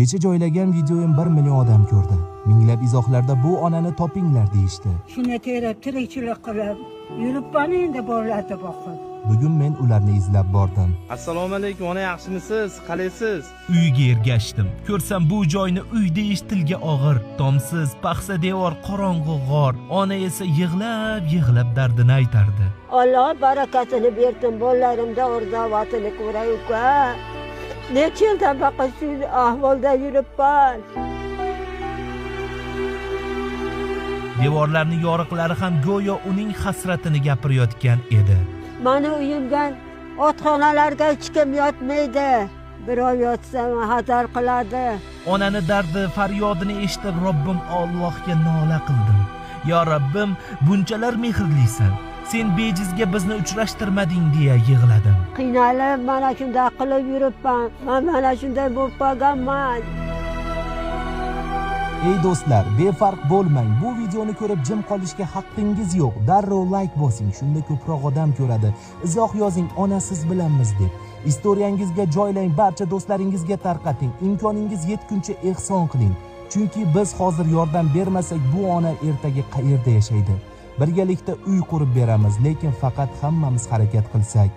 Kecha joylagan videoyim 1 million odam ko'rdi. Minglab izohlarda bu onani topinglar deyishdi. Shuni terib tirikchilik qilib yuribman endi bolalarga boqib. Bugun men ularni izlab bordim. Assalomu alaykum, ona yaxshimisiz? Qalaysiz? Uyga ergashdim. Ko'rsam bu joyni uy deyish tilga og'ir. Tomsiz, paxsa devor, qorong'u g'or. Ona esa yig'lab dardini aytardi. Alloh barakatini bersin, bolalarimda o'rdavatini ko'ray uka. Necha yildan faqat shu ahvolda yuribman. Devorlarning yoriqlari ham go'yo uning hasratini gapirayotgan edi. Mani uyimdan otxonalarga hech kim yotmaydi. Birov yotsa xatar qiladi. Onani dardi, faryodini eshitib Robbim Allohga nola qildim. Yo Robbim, bunchalar mehrlisan. Sen bejizga bizni uchrashtirmading deya yig'ladim. Qiynalib mana shunday qilib yuribman. Men mana shunday bo'lib qolganman. Ey do'stlar, befarq bo'lmang. Bu videoni ko'rib jim qolishga haqqingiz yo'q. Darrov like bosing, shunda ko'proq odam ko'radi. Izoh yozing, onasiz bilanmiz deb. Istoriyangizga joylang, barcha do'stlaringizga tarqating. Imkoningiz yetguncha ehson qiling. Chunki biz hozir yordam bermasak, bu ona ertaga qayerda yashaydi? Birgalikda uy qurib beramiz, lekin faqat hammamiz harakat qilsak.